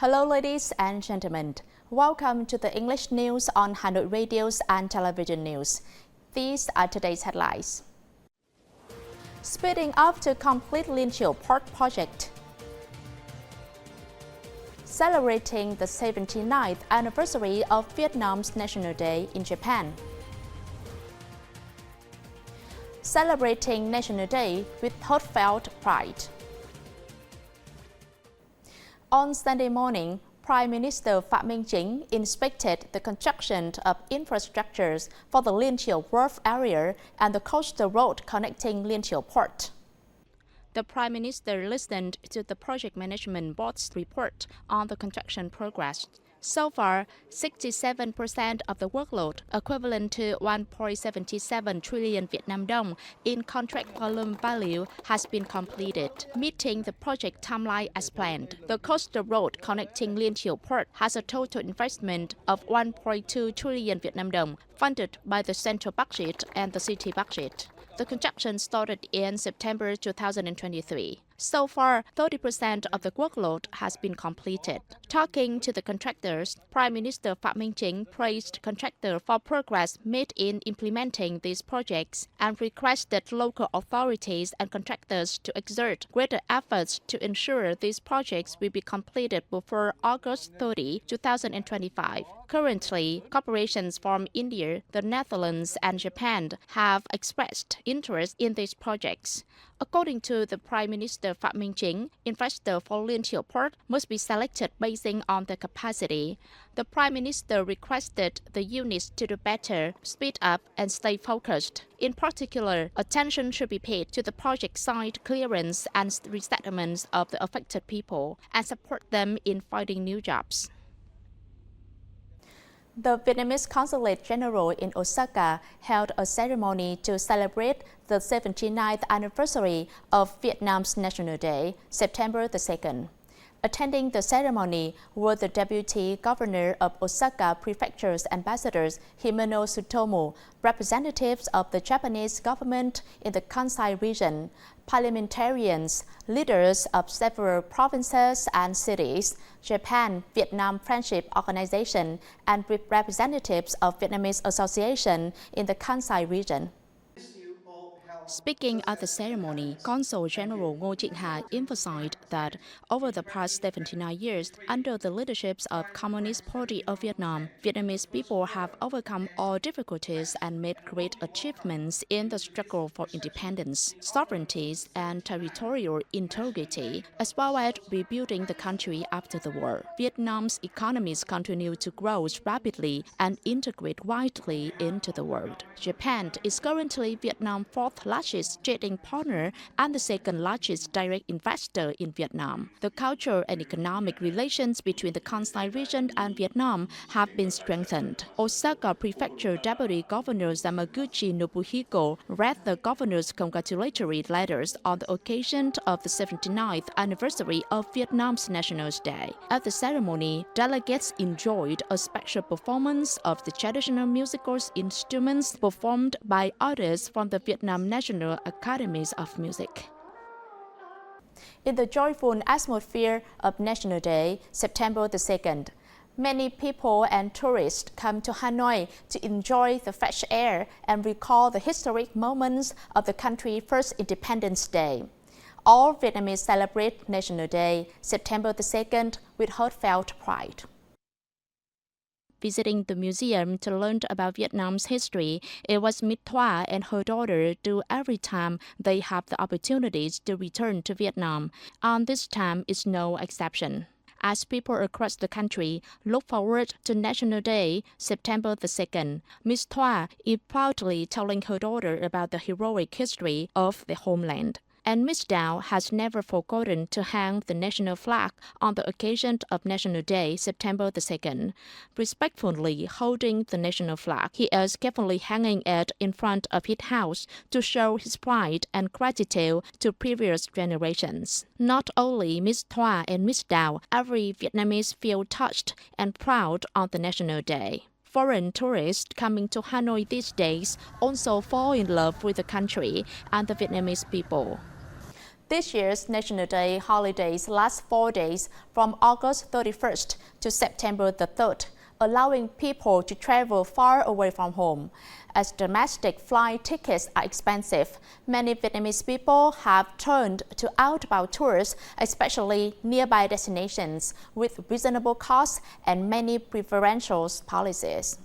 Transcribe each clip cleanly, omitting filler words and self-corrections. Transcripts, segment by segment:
Hello, ladies and gentlemen. Welcome to the English news on Hanoi radios and television news. These are today's headlines. Speeding up to complete Liên Chiểu Port project. Celebrating the 79th anniversary of Vietnam's National Day in Japan. Celebrating National Day with heartfelt pride. On Sunday morning, Prime Minister Phạm Minh Chính inspected the construction of infrastructures for the Liên Chiểu Wharf area and the coastal road connecting Liên Chiểu Port. The Prime Minister listened to the Project Management Board's report on the construction progress. So far, 67% of the workload, equivalent to 1.77 trillion Vietnam dong in contract volume value, has been completed, meeting the project timeline as planned. The coastal road connecting Liên Chiểu Port has a total investment of 1.2 trillion Vietnam dong, funded by the central budget and the city budget. The construction started in September 2023. So far, 30% of the workload has been completed. Talking to the contractors, Prime Minister Phạm Minh Chính praised contractors for progress made in implementing these projects and requested local authorities and contractors to exert greater efforts to ensure these projects will be completed before August 30, 2025. Currently, corporations from India, the Netherlands, and Japan have expressed interest in these projects. According to the Prime Minister Phạm Minh Chính, investors for Liên Chiểu Port must be selected based on their capacity. The Prime Minister requested the units to do better, speed up, and stay focused. In particular, attention should be paid to the project site clearance and resettlements of the affected people and support them in finding new jobs. The Vietnamese Consulate General in Osaka held a ceremony to celebrate the 79th anniversary of Vietnam's National Day, September the 2nd. Attending the ceremony were the Deputy Governor of Osaka Prefecture's ambassadors Himeno Tsutomu, representatives of the Japanese government in the Kansai region, parliamentarians, leaders of several provinces and cities, Japan-Vietnam Friendship Organization, and representatives of Vietnamese Association in the Kansai region. Speaking at the ceremony, Consul General Ngô Trịnh Hà emphasized that over the past 79 years, under the leadership of Communist Party of Vietnam, Vietnamese people have overcome all difficulties and made great achievements in the struggle for independence, sovereignty, and territorial integrity, as well as rebuilding the country after the war. Vietnam's economies continue to grow rapidly and integrate widely into the world. Japan is currently Vietnam's fourth largest trading partner and the second largest direct investor in Vietnam. The cultural and economic relations between the Kansai region and Vietnam have been strengthened. Osaka Prefecture Deputy Governor Yamaguchi Nobuhiko read the governor's congratulatory letters on the occasion of the 79th anniversary of Vietnam's National Day. At the ceremony, delegates enjoyed a special performance of the traditional musical instruments performed by artists from the Vietnam National Academies of Music. In the joyful atmosphere of National Day, September the 2nd, many people and tourists come to Hanoi to enjoy the fresh air and recall the historic moments of the country's first Independence Day. All Vietnamese celebrate National Day, September the 2nd, with heartfelt pride. Visiting the museum to learn about Vietnam's history, it was Ms. Thoa and her daughter do every time they have the opportunities to return to Vietnam, and this time is no exception. As people across the country look forward to National Day, September the 2nd, Ms. Thoa is proudly telling her daughter about the heroic history of the homeland. And Ms. Dow has never forgotten to hang the national flag on the occasion of National Day, September the 2nd. Respectfully holding the national flag, he is carefully hanging it in front of his house to show his pride and gratitude to previous generations. Not only Ms. Thoa and Ms. Dow, every Vietnamese feel touched and proud on the National Day. Foreign tourists coming to Hanoi these days also fall in love with the country and the Vietnamese people. This year's National Day holidays last 4 days from August 31st to September the 3rd, allowing people to travel far away from home. As domestic flight tickets are expensive, many Vietnamese people have turned to outbound tours, especially nearby destinations, with reasonable costs and many preferential policies.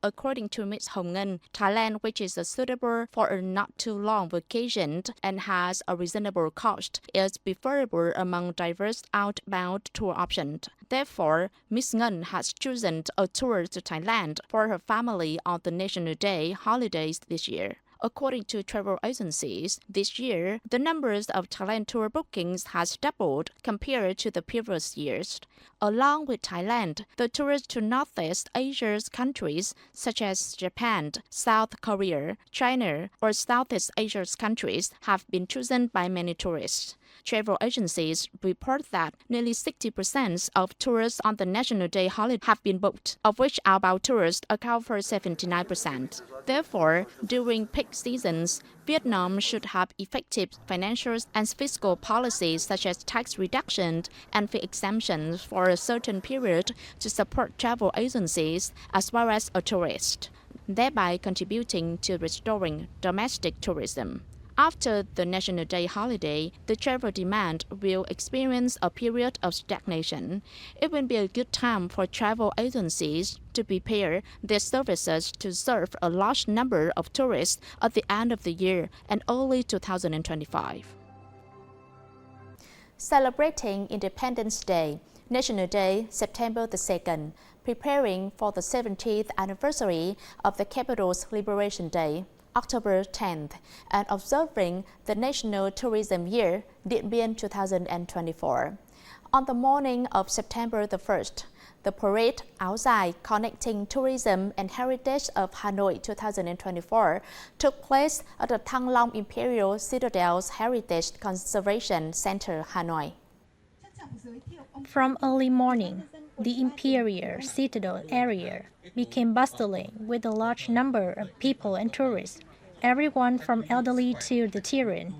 According to Ms. Hồng Ngân, Thailand, which is suitable for a not too long vacation and has a reasonable cost, is preferable among diverse outbound tour options. Therefore, Ms. Ngân has chosen a tour to Thailand for her family on the National Day holidays this year. According to travel agencies, this year, the numbers of Thailand tour bookings has doubled compared to the previous years. Along with Thailand, the tours to Northeast Asia's countries such as Japan, South Korea, China, or Southeast Asia's countries have been chosen by many tourists. Travel agencies report that nearly 60% of tours on the National Day holiday have been booked, of which outbound tours account for 79%. Therefore, during peak seasons, Vietnam should have effective financial and fiscal policies such as tax reduction and fee exemptions for a certain period to support travel agencies as well as tourists, thereby contributing to restoring domestic tourism. After the National Day holiday, the travel demand will experience a period of stagnation. It will be a good time for travel agencies to prepare their services to serve a large number of tourists at the end of the year and early 2025. Celebrating Independence Day, National Day, September the 2nd, preparing for the 70th anniversary of the capital's Liberation Day, October 10th, and observing the National Tourism Year, Điện Biên 2024. On the morning of September the 1st, the parade Áo Dài Connecting Tourism and Heritage of Hanoi 2024 took place at the Thăng Long Imperial Citadel's Heritage Conservation Center, Hanoi. From early morning, the Imperial Citadel area became bustling with a large number of people and tourists, everyone from elderly to veteran.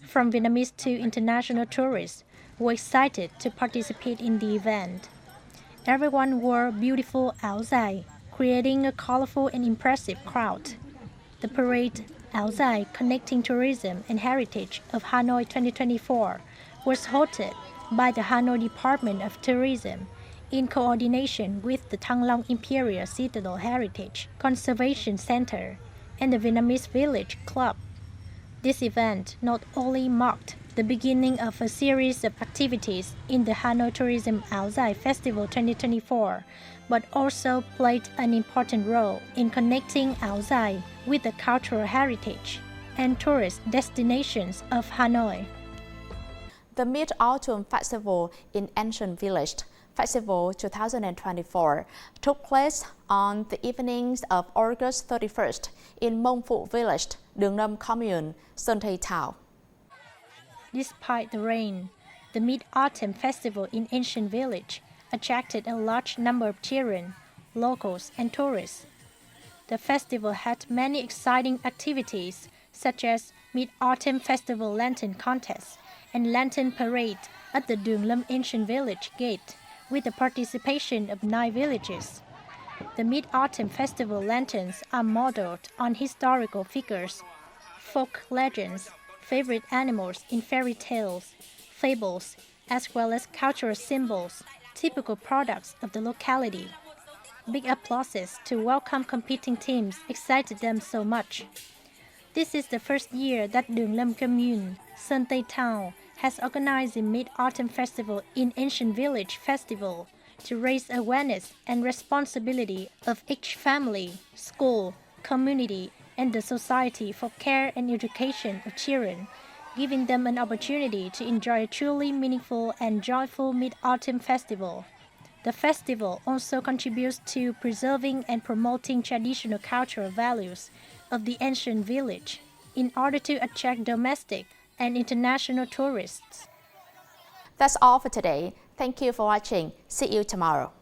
From Vietnamese to international tourists were excited to participate in the event. Everyone wore beautiful áo dài, creating a colorful and impressive crowd. The parade Áo Dài Connecting Tourism and Heritage of Hanoi 2024 was hosted by the Hanoi Department of Tourism in coordination with the Thăng Long Imperial Citadel Heritage Conservation Center and the Vietnamese Village Club. This event not only marked the beginning of a series of activities in the Hanoi Tourism Áo Dài Festival 2024, but also played an important role in connecting Áo Dài with the cultural heritage and tourist destinations of Hanoi. The Mid-Autumn Festival in Ancient Village, Festival 2024, took place on the evenings of August 31st in Mông Phụ Village, Đường Lâm Commune, Sơn Tây Town. Despite the rain, the Mid-Autumn Festival in Ancient Village attracted a large number of children, locals, and tourists. The festival had many exciting activities such as Mid-Autumn Festival Lantern Contest and Lantern Parade at the Đường Lâm Ancient Village Gate with the participation of 9 villages. The Mid-Autumn Festival lanterns are modeled on historical figures, folk legends, favorite animals in fairy tales, fables, as well as cultural symbols, typical products of the locality. Big applauses to welcome competing teams excited them so much. This is the first year that Đường Lâm Commune, Sơn Tây Town, has organized the Mid-Autumn Festival in Ancient Village Festival to raise awareness and responsibility of each family, school, community, and the society for care and education of children, giving them an opportunity to enjoy a truly meaningful and joyful Mid-Autumn Festival. The festival also contributes to preserving and promoting traditional cultural values of the ancient village in order to attract domestic and international tourists. That's all for today. Thank you for watching. See you tomorrow.